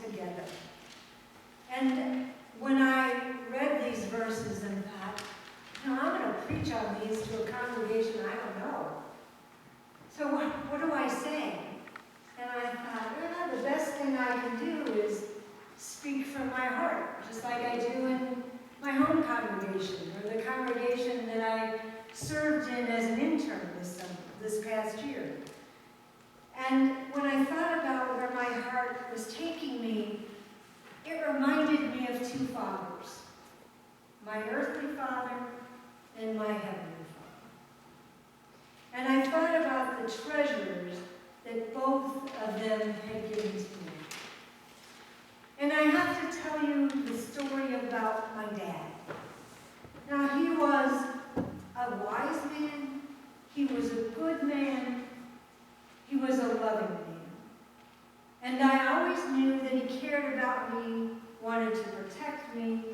together. And when I read these verses and thought, I'm going to preach on these to a congregation I don't know. So what do I say? And I thought, the best thing I can do is speak from my heart, just like I do in my home congregation, or the congregation that I served in as an intern this past year. And when I thought about where my heart was taking me, it reminded me of two fathers, my earthly father and my heavenly Father. And I thought about the treasures that both of them had given to me. And I have to tell you the story about my dad. Now, he was a wise man, he was a good man, he was a loving man. And I always knew that he cared about me, wanted to protect me,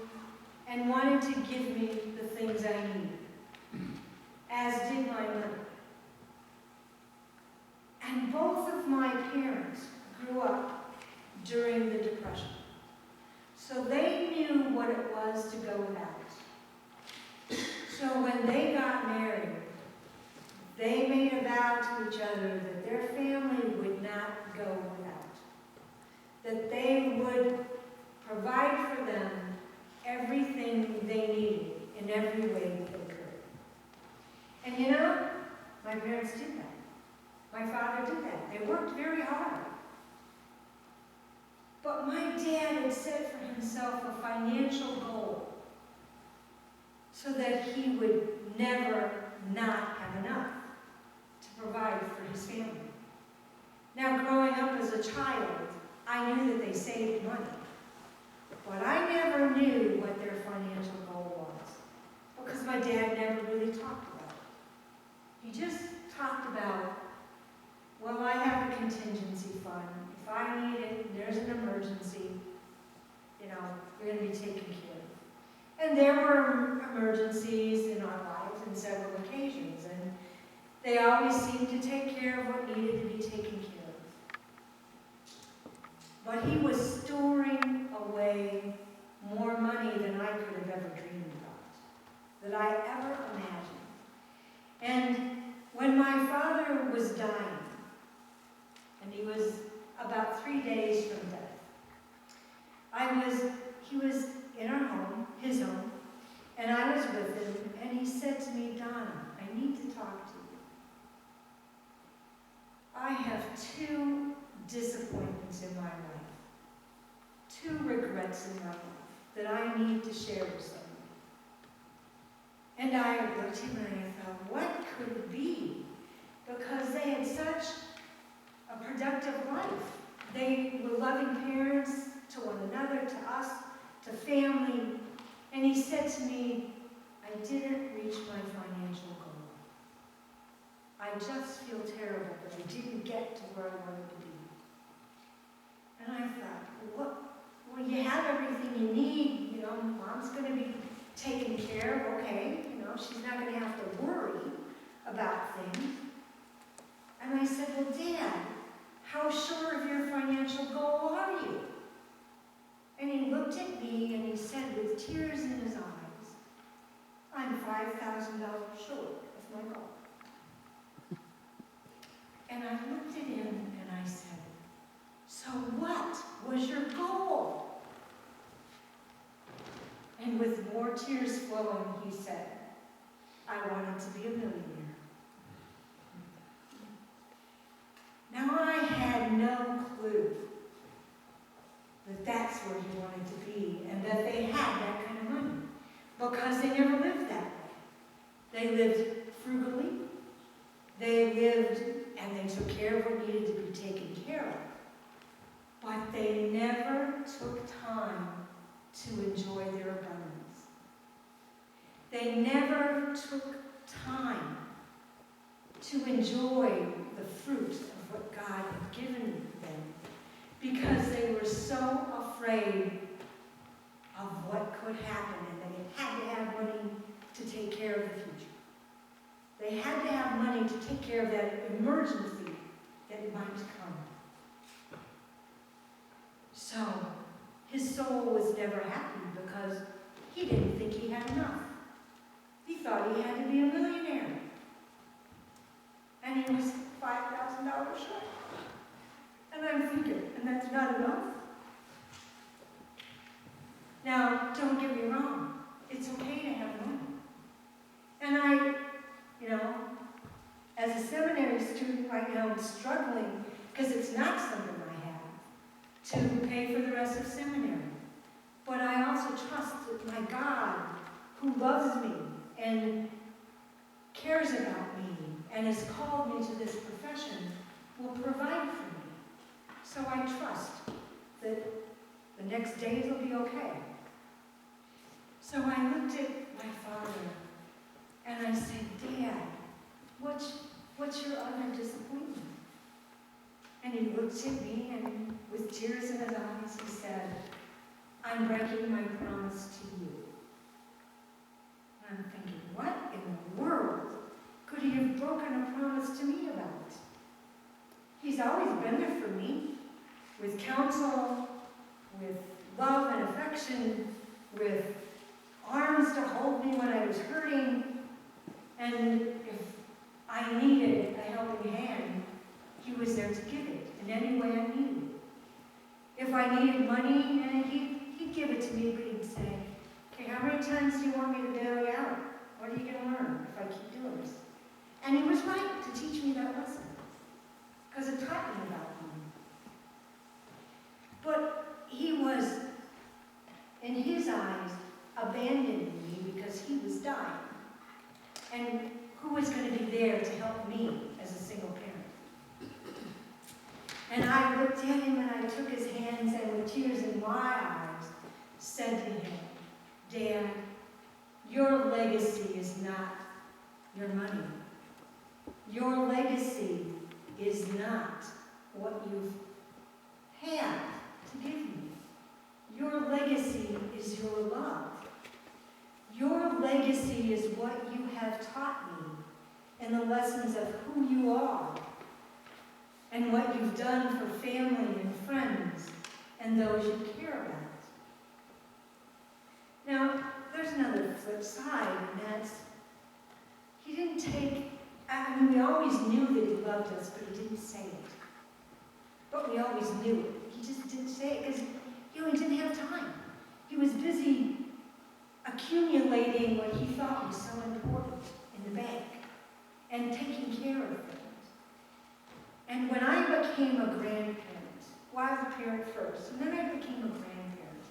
and wanted to give me the things I needed, as did my mother. And both of my parents grew up during the Depression, so they knew what it was to go without. So when they got married, they made a vow to each other that their family would not go without, that they would provide for them everything they needed in every way they could. And you know, my parents did that. My father did that. They worked very hard. But my dad had set for himself a financial goal so that he would never not have enough to provide for his family. Now, growing up as a child, I knew that they saved money. But I never knew what their financial goal was, because my dad never really talked about it. He just talked about, well, I have a contingency fund. If I need it, and there's an emergency, you're going to be taken care of. And there were emergencies in our lives on several occasions, and they always seemed to take care of what needed to be taken care of. But he was storing away more money than I could have ever dreamed about, that I ever imagined. And when my father was dying, and he was about 3 days from death, he was in our home, his home, and I was with him, and he said to me, Donna, I need to talk to you. I have 2 disappointments in my life, 2 regrets in my life that I need to share with someone. And I looked at him and I thought, what could it be? Because they had such a productive life. They were loving parents to one another, to us, to family. And he said to me, I didn't reach my financial goal. I just feel terrible that I didn't get to where I wanted to be. And I thought, well, you have everything you need. Mom's going to be taken care of. Okay, she's not going to have to worry about things. And I said, well, Dad, how sure of your financial goal are you? And he looked at me and he said with tears in his eyes, I'm $5,000 short of my goal. And I looked at him and I said, so what was your goal? And with more tears flowing, he said, I wanted to be a millionaire. Now, I had no clue that that's where he wanted to be and that they had that kind of money, because they never lived that way. They lived frugally. They lived and they took care of what needed to be taken care of. But they never took time to enjoy their abundance. They never took time to enjoy the fruit of what God had given them, because they were so afraid of what could happen, and they had to have money to take care of the future. They had to have money to take care of that emergency that might come. So So his soul was never happy because he didn't think he had enough. He thought he had to be a millionaire. And he was $5,000 short. And I'm thinking, and that's not enough? Now, don't get me wrong. It's okay to have money. And I, as a seminary student right now, I'm struggling because it's not something I have to pay for the rest of seminary. But I also trust that my God, who loves me and cares about me and has called me to this profession, will provide for me. So I trust that the next days will be okay. So I looked at my father and I said, Dad, what's your other disappointment? And he looked at me and with tears in his eyes, he said, I'm breaking my promise to you. And I'm thinking, what in the world could he have broken a promise to me about? He's always been there for me, with counsel, with love and affection, with arms to hold me when I was hurting, and if I needed a helping hand, he was there to give it in any way I needed it. If I needed money, and he'd give it to me, but he'd say, okay, how many times do you want me to bail you out? What are you going to learn if I keep doing this? And he was right to teach me that lesson, because it taught me about money. But he was, in his eyes, abandoning me because he was dying. And who was going to be there to help me as a single parent? And I looked at him and I took his hands and with tears in my eyes said to him, Dad, your legacy is not your money. Your legacy is not what you have to give me. Your legacy is your love. Your legacy is what you have taught me and the lessons of who you are and what you've done for family and friends and those you care about. Now, there's another flip side, and that's he didn't take, we always knew that he loved us, but he didn't say it. But we always knew it. He just didn't say it because he didn't have time. He was busy accumulating what he thought was so important in the bank and taking care of things. And when I became a grandparent, well, I was a parent first, and then I became a grandparent.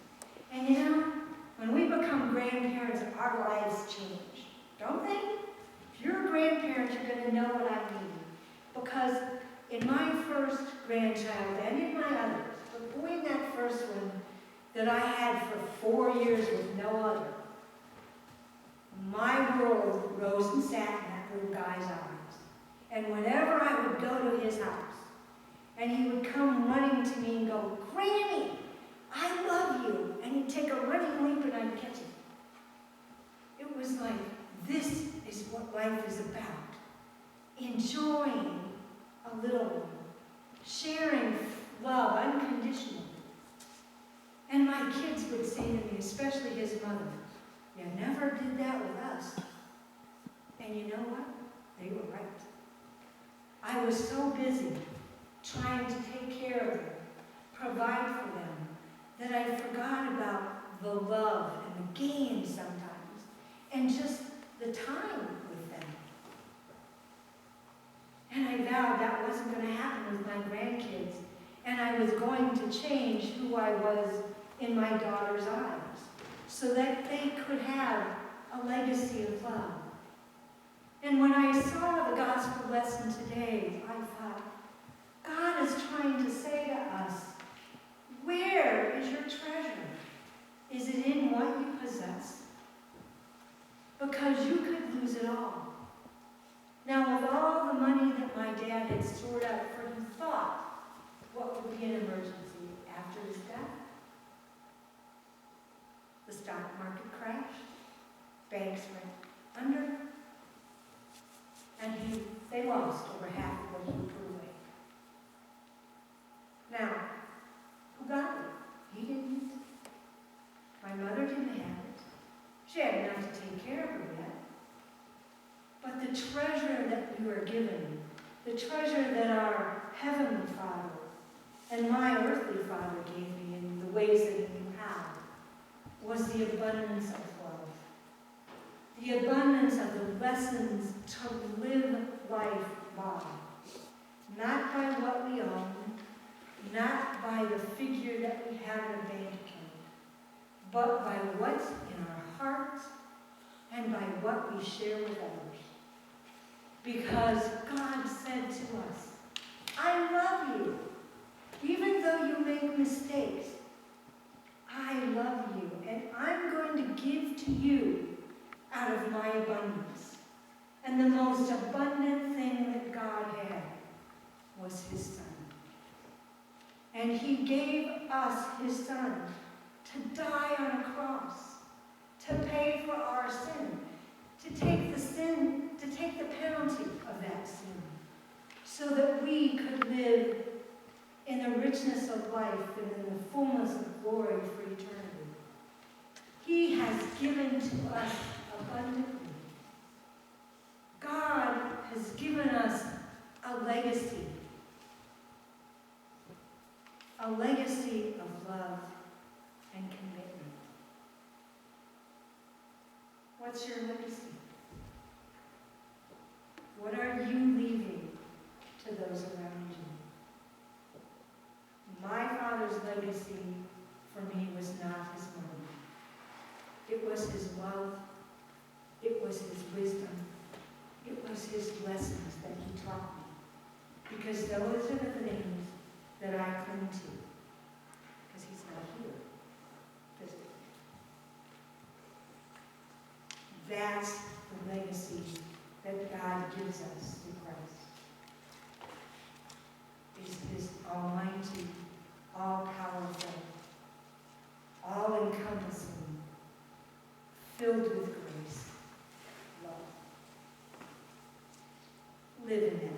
And when we become grandparents, our lives change, don't they? If you're a grandparent, you're going to know what I mean. Because in my first grandchild, and in my others, but boy, in that first one that I had for 4 years with no other, my world rose and sat in that little guy's arms. And whenever I would go to his house, and he would come running to me and go, Granny, I love you. And he'd take a running leap and I'd catch him. It was like, this is what life is about. Enjoying a little one. Sharing love unconditionally. And my kids would say to me, especially his mother, you never did that with us. And you know what? They were right. I was so busy trying to take care of them, provide for them, that I forgot about the love and the games sometimes, and just the time with them. And I vowed that wasn't going to happen with my grandkids, and I was going to change who I was in my daughter's eyes, so that they could have a legacy of love. And when I saw the gospel lesson today, I thought, God is trying to say to us, where is your treasure? Is it in what you possess? Because you could lose it all. Now, with all the money that my dad had stored up, for he thought, what would be an emergency after his death? The stock market crashed, banks went under, and they lost over half of what he put away. Now, who got it? My mother didn't have it. She had enough to take care of her yet. But the treasure that you are given, the treasure that our Heavenly Father and my earthly Father gave me in the ways that He knew how, was the abundance of love. The abundance of the lessons to live life by. Not by what we own, not by the figure that we have in a bank account, but by what's in our hearts and by what we share with others. Because God said to us, I love you. Even though you make mistakes, I love you, and I'm going to give to you out of my abundance. And the most abundant thing that God had was His Son. And He gave us His Son to die on a cross, to pay for our sin, to take the penalty of that sin, so that we could live in the richness of life and in the fullness of glory for eternity. He has given to us abundantly. God has given us a legacy of love and commitment. What's your legacy? What are you leaving to those around you? My father's legacy for me was not his money. It was his love. It was his wisdom. It was his lessons that he taught me. Because those are the things that I cling to. Because he's not here physically. That's the legacy that God gives us through Christ. Is his almighty, all-powerful, all-encompassing, filled with grace, love. Live in that.